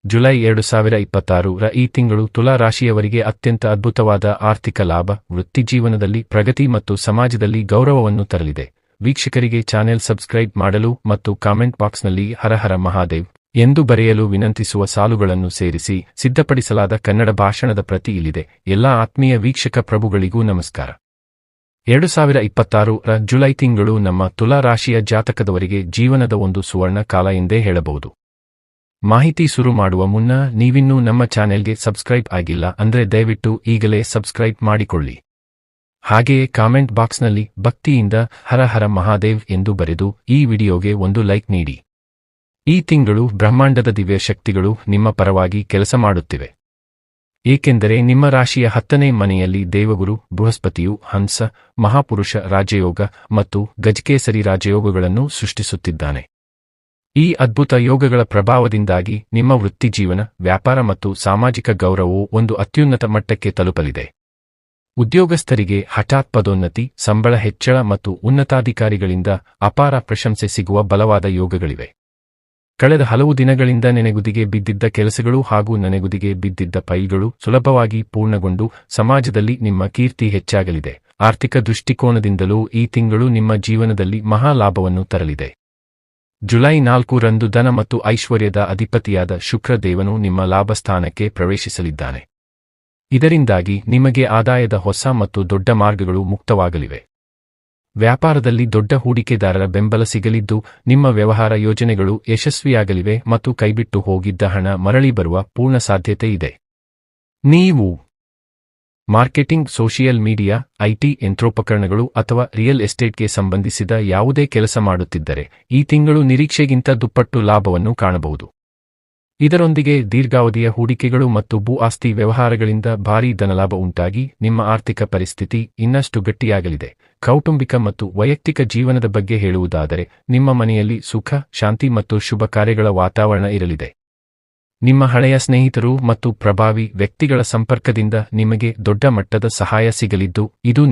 July 2026 ಈ ತಿಂಗಳು ತುಲಾ ರಾಶಿಯವರಿಗೆ ಅತ್ಯಂತ ಅದ್ಭುತವಾದ ಆರ್ಥಿಕ ಲಾಭ, ವೃತ್ತಿಜೀವನದಲ್ಲಿ ಪ್ರಗತಿ ಮತ್ತು ಸಮಾಜದಲ್ಲಿ ಗೌರವವನ್ನು ತರಲಿದೆ. ವೀಕ್ಷಕರಿಗೆ ಚಾನೆಲ್ ಸಬ್ಸ್ಕ್ರೈಬ್ ಮಾಡಲು ಮತ್ತು ಕಾಮೆಂಟ್ ಬಾಕ್ಸ್ನಲ್ಲಿ ಹರ ಹರ ಮಹಾದೇವ್ ಎಂದು ಬರೆಯಲು ವಿನಂತಿಸುವ ಸಾಲುಗಳನ್ನು ಸೇರಿಸಿ ಸಿದ್ಧಪಡಿಸಲಾದ ಕನ್ನಡ ಭಾಷಣದ ಪ್ರತಿ ಇಲ್ಲಿದೆ. ಎಲ್ಲಾ ಆತ್ಮೀಯ ವೀಕ್ಷಕ ಪ್ರಭುಗಳಿಗೂ ನಮಸ್ಕಾರ. 2026 ಜುಲೈ ತಿಂಗಳು ನಮ್ಮ ತುಲಾ ರಾಶಿಯ ಜಾತಕದವರಿಗೆ ಜೀವನದ ಒಂದು ಸುವರ್ಣ ಕಾಲ ಎಂದೇ ಹೇಳಬಹುದು. ಮಾಹಿತಿ ಶುರು ಮಾಡುವ ಮುನ್ನ ನೀವಿನ್ನೂ ನಮ್ಮ ಚಾನೆಲ್ಗೆ ಸಬ್ಸ್ಕ್ರೈಬ್ ಆಗಿಲ್ಲ ಅಂದ್ರೆ ದಯವಿಟ್ಟು ಈಗಲೇ ಸಬ್ಸ್ಕ್ರೈಬ್ ಮಾಡಿಕೊಳ್ಳಿ. ಹಾಗೆಯೇ ಕಾಮೆಂಟ್ ಬಾಕ್ಸ್ನಲ್ಲಿ ಭಕ್ತಿಯಿಂದ ಹರ ಹರ ಮಹಾದೇವ್ ಎಂದು ಬರೆದು ಈ ವಿಡಿಯೋಗೆ ಒಂದು ಲೈಕ್ ನೀಡಿ. ಈ ತಿಂಗಳು ಬ್ರಹ್ಮಾಂಡದ ದಿವ್ಯ ಶಕ್ತಿಗಳು ನಿಮ್ಮ ಪರವಾಗಿ ಕೆಲಸ ಮಾಡುತ್ತಿವೆ. ಏಕೆಂದರೆ ನಿಮ್ಮ ರಾಶಿಯ 10ನೇ ಮನೆಯಲ್ಲಿ ದೇವಗುರು ಬೃಹಸ್ಪತಿಯು ಹಂಸ, ಮಹಾಪುರುಷ ರಾಜಯೋಗ ಮತ್ತು ಗಜಕೇಸರಿ ರಾಜಯೋಗಗಳನ್ನು ಸೃಷ್ಟಿಸುತ್ತಿದ್ದಾನೆ. ಈ ಅದ್ಭುತ ಯೋಗಗಳ ಪ್ರಭಾವದಿಂದಾಗಿ ನಿಮ್ಮ ವೃತ್ತಿಜೀವನ, ವ್ಯಾಪಾರ ಮತ್ತು ಸಾಮಾಜಿಕ ಗೌರವವು ಒಂದು ಅತ್ಯುನ್ನತ ಮಟ್ಟಕ್ಕೆ ತಲುಪಲಿದೆ. ಉದ್ಯೋಗಸ್ಥರಿಗೆ ಹಠಾತ್ ಪದೋನ್ನತಿ, ಸಂಬಳ ಹೆಚ್ಚಳ ಮತ್ತು ಉನ್ನತಾಧಿಕಾರಿಗಳಿಂದ ಅಪಾರ ಪ್ರಶಂಸೆ ಸಿಗುವ ಬಲವಾದ ಯೋಗಗಳಿವೆ. ಕಳೆದ ಹಲವು ದಿನಗಳಿಂದ ನೆನೆಗುದಿಗೆ ಬಿದ್ದಿದ್ದ ಕೆಲಸಗಳು ಹಾಗೂ ನೆನೆಗುದಿಗೆ ಬಿದ್ದಿದ್ದ ಫೈಲ್ಗಳು ಸುಲಭವಾಗಿ ಪೂರ್ಣಗೊಂಡು ಸಮಾಜದಲ್ಲಿ ನಿಮ್ಮ ಕೀರ್ತಿ ಹೆಚ್ಚಾಗಲಿದೆ. ಆರ್ಥಿಕ ದೃಷ್ಟಿಕೋನದಿಂದಲೂ ಈ ತಿಂಗಳು ನಿಮ್ಮ ಜೀವನದಲ್ಲಿ ಮಹಾ ಲಾಭವನ್ನು ತರಲಿದೆ. ಜುಲೈ 4ರಂದು ಧನ ಮತ್ತು ಐಶ್ವರ್ಯದ ಅಧಿಪತಿಯಾದ ಶುಕ್ರ ದೇವನು ನಿಮ್ಮ ಲಾಭಸ್ಥಾನಕ್ಕೆ ಪ್ರವೇಶಿಸಲಿದ್ದಾನೆ. ಇದರಿಂದಾಗಿ ನಿಮಗೆ ಆದಾಯದ ಹೊಸ ಮತ್ತು ದೊಡ್ಡ ಮಾರ್ಗಗಳು ಮುಕ್ತವಾಗಲಿವೆ. ವ್ಯಾಪಾರದಲ್ಲಿ ದೊಡ್ಡ ಹೂಡಿಕೆದಾರರ ಬೆಂಬಲ ಸಿಗಲಿದ್ದು ನಿಮ್ಮ ವ್ಯವಹಾರ ಯೋಜನೆಗಳು ಯಶಸ್ವಿಯಾಗಲಿವೆ ಮತ್ತು ಕೈಬಿಟ್ಟು ಹೋಗಿದ್ದ ಹಣ ಮರಳಿ ಬರುವ ಪೂರ್ಣ ಸಾಧ್ಯತೆ ಇದೆ. ನೀವು ಮಾರ್ಕೆಟಿಂಗ್, ಸೋಷಿಯಲ್ ಮೀಡಿಯಾ, ಐಟಿ, ಯಂತ್ರೋಪಕರಣಗಳು ಅಥವಾ ರಿಯಲ್ ಎಸ್ಟೇಟ್ಗೆ ಸಂಬಂಧಿಸಿದ ಯಾವುದೇ ಕೆಲಸ ಮಾಡುತ್ತಿದ್ದರೆ ಈ ತಿಂಗಳು ನಿರೀಕ್ಷೆಗಿಂತ ದುಪ್ಪಟ್ಟು ಲಾಭವನ್ನು ಕಾಣಬಹುದು. ಇದರೊಂದಿಗೆ ದೀರ್ಘಾವಧಿಯ ಹೂಡಿಕೆಗಳು ಮತ್ತು ಭೂ ಆಸ್ತಿ ವ್ಯವಹಾರಗಳಿಂದ ಭಾರೀ ಧನಲಾಭ ಉಂಟಾಗಿ ನಿಮ್ಮ ಆರ್ಥಿಕ ಪರಿಸ್ಥಿತಿ ಇನ್ನಷ್ಟು ಗಟ್ಟಿಯಾಗಲಿದೆ. ಕೌಟುಂಬಿಕ ಮತ್ತು ವೈಯಕ್ತಿಕ ಜೀವನದ ಬಗ್ಗೆ ಹೇಳುವುದಾದರೆ ನಿಮ್ಮ ಮನೆಯಲ್ಲಿ ಸುಖ, ಶಾಂತಿ ಮತ್ತು ಶುಭ ಕಾರ್ಯಗಳ ವಾತಾವರಣ ಇರಲಿದೆ. ನಿಮ್ಮ ಹಳೆಯ ಸ್ನೇಹಿತರು ಮತ್ತು ಪ್ರಭಾವಿ ವ್ಯಕ್ತಿಗಳ ಸಂಪರ್ಕದಿಂದ ನಿಮಗೆ ದೊಡ್ಡ ಮಟ್ಟದ ಸಹಾಯ ಸಿಗಲಿದ್ದು ಇದು